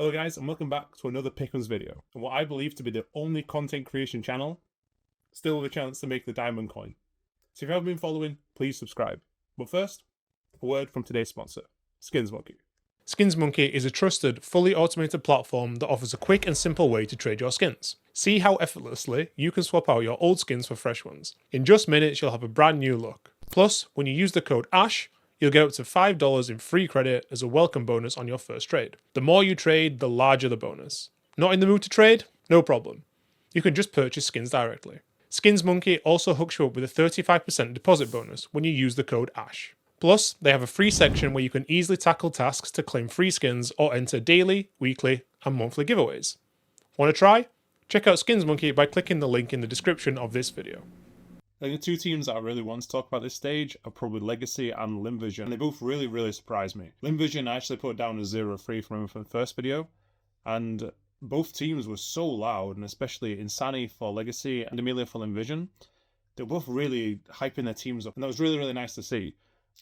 Hello guys, and welcome back to another Pickems video, and what I believe to be the only content creation channel still with a chance to make the diamond coin. So if you haven't been following, please subscribe. But first, a word from today's sponsor, SkinsMonkey. SkinsMonkey is a trusted, fully automated platform that offers a quick and simple way to trade your skins. See how effortlessly you can swap out your old skins for fresh ones. In just minutes, you'll have a brand new look. Plus, when you use the code ASH, you'll get up to $5 in free credit as a welcome bonus on your first trade. The more you trade, the larger the bonus. Not in the mood to trade? No problem. You can just purchase skins directly. SkinsMonkey also hooks you up with a 35% deposit bonus when you use the code ASH. Plus, they have a free section where you can easily tackle tasks to claim free skins or enter daily, weekly, and monthly giveaways. Want to try? Check out SkinsMonkey by clicking the link in the description of this video. I think the two teams that I really want to talk about this stage are probably Legacy and Viewpoint. They both really surprised me. Viewpoint I actually put down as 0-3 from the first video, and both teams were so loud, and especially Insani for Legacy and Amelia for Viewpoint. They were both really hyping their teams up, and that was really nice to see.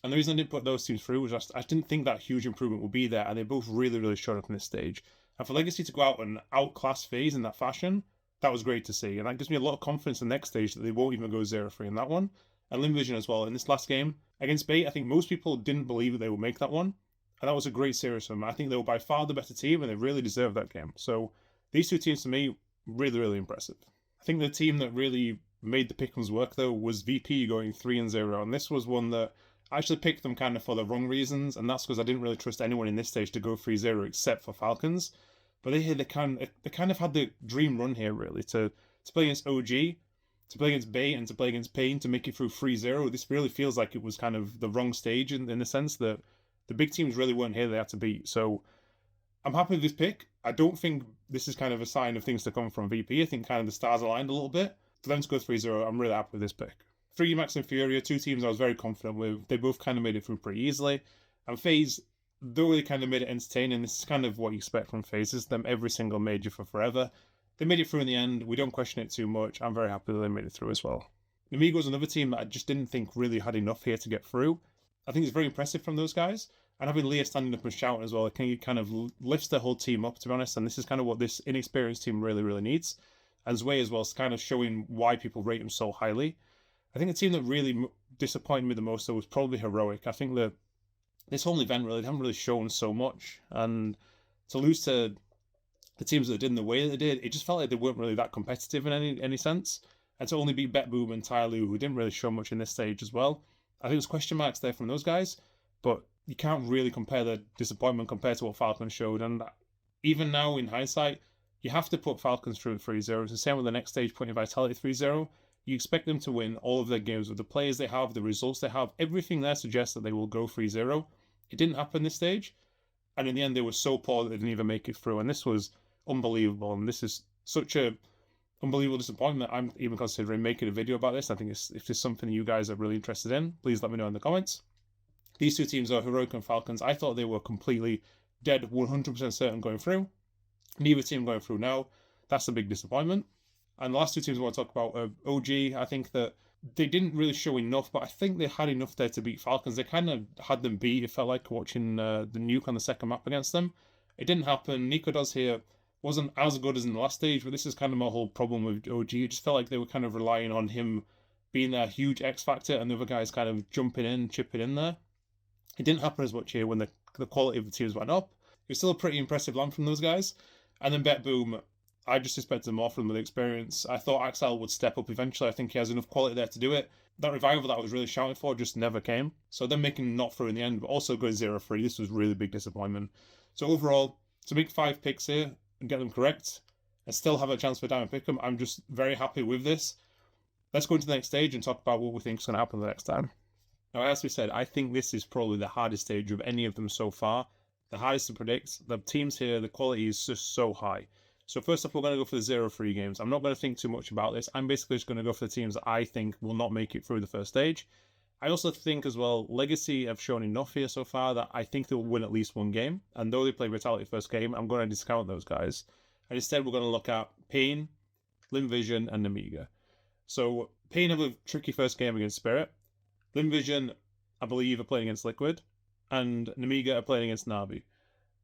And the reason I didn't put those teams through was just I didn't think that huge improvement would be there, and they both really showed up in this stage. And for Legacy to go out and outclass FaZe in that fashion, that was great to see, and that gives me a lot of confidence in the next stage that they won't even go 0-3 in that one. And Viewpoint as well, in this last game against Bait, I think most people didn't believe that they would make that one, and that was a great series for them. I think they were by far the better team, and they really deserved that game. So these two teams, to me, really impressive. I think the team that really made the Pickems work, though, was VP going 3-0, and this was one that I actually picked them kind of for the wrong reasons, and that's because I didn't really trust anyone in this stage to go 3-0 except for Falcons. But they kind of had the dream run here, really, to play against OG, to play against Bait, and to play against Pain to make it through 3-0. This really feels like it was kind of the wrong stage in the sense that the big teams really weren't here they had to beat. So I'm happy with this pick. I don't think this is kind of a sign of things to come from VP. I think kind of the stars aligned a little bit. For them to go 3-0, I'm really happy with this pick. 3 Max and Furia, two teams I was very confident with. They both kind of made it through pretty easily. And FaZe, though they kind of made it entertaining, this is kind of what you expect from FaZe. This is them every single major for forever. They made it through in the end. We don't question it too much. I'm very happy that they made it through as well. Namigo's another team that I just didn't think really had enough here to get through. I think it's very impressive from those guys. And having Leah standing up and shouting as well, it kind of lifts their whole team up, to be honest. And this is kind of what this inexperienced team really needs. And Zway as well is kind of showing why people rate him so highly. I think the team that really disappointed me the most, though, was probably Heroic. I think that this whole event really, they haven't really shown so much, and to lose to the teams that did in the way that they did, it just felt like they weren't really that competitive in any sense. And to only beat BetBoom and Tyloo, who didn't really show much in this stage as well, I think there's question marks there from those guys, but you can't really compare the disappointment compared to what Falcons showed. And even now, in hindsight, you have to put Falcons through 3-0. It's the same with the next stage, putting Vitality 3-0. You expect them to win all of their games with the players they have, the results they have. Everything there suggests that they will go 3-0. It didn't happen this stage. And in the end, they were so poor that they didn't even make it through. And this was unbelievable. And this is such a unbelievable disappointment. I'm even considering making a video about this. I think if this is something you guys are really interested in, please let me know in the comments. These two teams are Heroic and Falcons. I thought they were completely dead, 100% certain going through. Neither team going through now. That's a big disappointment. And the last two teams I want to talk about are OG. I think that they didn't really show enough, but I think they had enough there to beat Falcons. They kind of had them beat, it felt like, watching the nuke on the second map against them. It didn't happen. Nico does here wasn't as good as in the last stage, but this is kind of my whole problem with OG. It just felt like they were kind of relying on him being their huge X factor and the other guys kind of jumping in, chipping in there. It didn't happen as much here when the quality of the teams went up. It was still a pretty impressive land from those guys. And then BetBoom, I just expected more from them with experience. I thought Axel would step up eventually. I think he has enough quality there to do it. That revival that I was really shouting for just never came. So them making not through in the end, but also going 0-3, this was really big disappointment. So overall, to make 5 picks here and get them correct, and still have a chance for Diamond Pick'em, I'm just very happy with this. Let's go into the next stage and talk about what we think is going to happen the next time. Now, as we said, I think this is probably the hardest stage of any of them so far. The hardest to predict. The teams here, the quality is just so high. So first up, we're going to go for the 0-3 games. I'm not going to think too much about this. I'm basically just going to go for the teams that I think will not make it through the first stage. I also think as well, Legacy have shown enough here so far that I think they'll win at least one game. And though they play Vitality first game, I'm going to discount those guys. And instead, we're going to look at Pain, Viewpoint, and Amiga. So Pain have a tricky first game against Spirit. Viewpoint, I believe, are playing against Liquid. And Namiga are playing against Navi.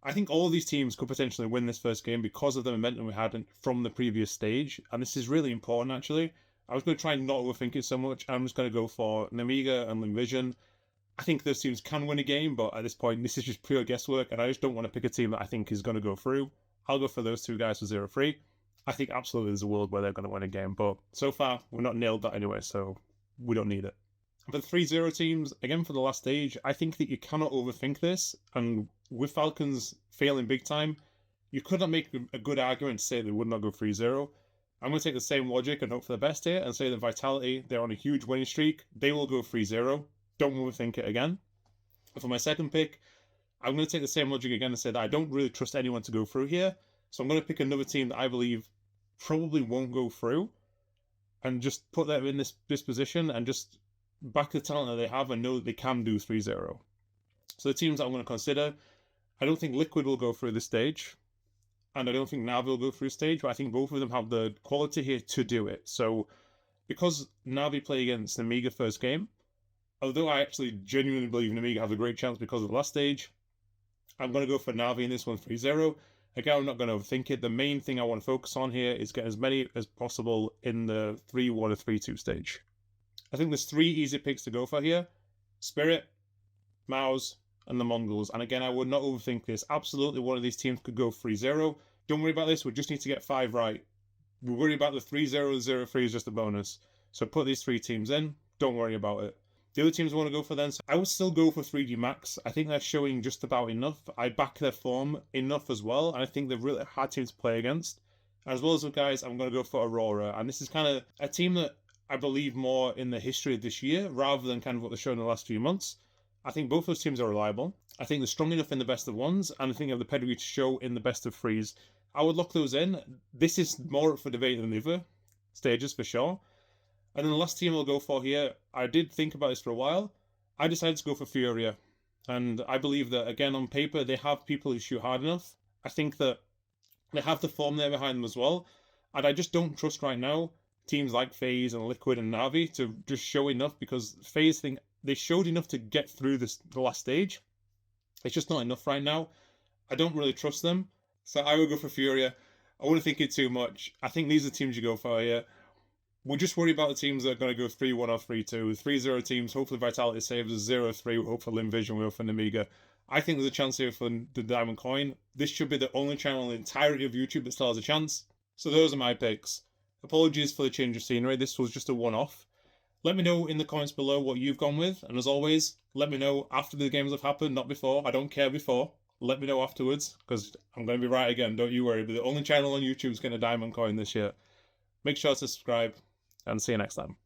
I think all of these teams could potentially win this first game because of the momentum we had from the previous stage, and this is really important actually. I was going to try and not overthink it so much. I'm just going to go for Namiga and Gamerlegion. I think those teams can win a game, but at this point, this is just pure guesswork, and I just don't want to pick a team that I think is going to go through. I'll go for those two guys for 0-3. I think absolutely there's a world where they're going to win a game, but so far, we're not nailed that anyway, so we don't need it. For the 3-0 teams, again for the last stage, I think that you cannot overthink this, and with Falcons failing big time, you could not make a good argument to say they would not go 3-0. I'm going to take the same logic and hope for the best here, and say that Vitality, they're on a huge winning streak, they will go 3-0. Don't overthink it again. And for my second pick, I'm going to take the same logic again and say that I don't really trust anyone to go through here. So I'm going to pick another team that I believe probably won't go through and just put them in this position and just back the talent that they have and know that they can do 3-0. So the teams that I'm going to consider, I don't think Liquid will go through this stage. And I don't think Navi will go through stage, but I think both of them have the quality here to do it. So because Navi play against Namiga first game, although I actually genuinely believe Namiga have a great chance because of the last stage, I'm going to go for Navi in this one 3-0. Again, I'm not going to overthink it. The main thing I want to focus on here is getting as many as possible in the 3-1 or 3-2 stage. I think there's 3 easy picks to go for here. Spirit, Mouse, and the Mongols. And again, I would not overthink this. Absolutely one of these teams could go 3-0. Don't worry about this. We just need to get 5 right. We worry about the 3-0, 0-3 is just a bonus. So put these 3 teams in. Don't worry about it. The other teams I want to go for then, so I would still go for 3D Max. I think they're showing just about enough. I back their form enough as well, and I think they're really hard team to play against. As well as the guys, I'm going to go for Aurora, and this is kind of a team that I believe more in the history of this year, rather than kind of what they've shown in the last few months. I think both those teams are reliable. I think they're strong enough in the best of ones, and I think they have the pedigree to show in the best of threes. I would lock those in. This is more up for debate than the other stages, for sure. And then the last team I'll go for here, I did think about this for a while. I decided to go for Furia. And I believe that, again, on paper, they have people who shoot hard enough. I think that they have the form there behind them as well. And I just don't trust right now teams like FaZe and Liquid and Navi to just show enough, because FaZe think they showed enough to get through the last stage. It's just not enough right now. I don't really trust them. So I will go for Furia. I wouldn't think it too much. I think these are the teams you go for here. We'll just worry about the teams that are going to go 3-1 or 3-2. 3-0 teams, hopefully Vitality saves us. 0-3, hopefully Gamerlegion will for Namiga. I think there's a chance here for the Diamond Coin. This should be the only channel in the entirety of YouTube that still has a chance. So those are my picks. Apologies for the change of scenery. This was just a one-off. Let me know in the comments below what you've gone with. And as always, let me know after the games have happened, not before. I don't care before. Let me know afterwards, because I'm going to be right again. Don't you worry. But the only channel on YouTube is getting a Diamond Coin this year. Make sure to subscribe, and see you next time.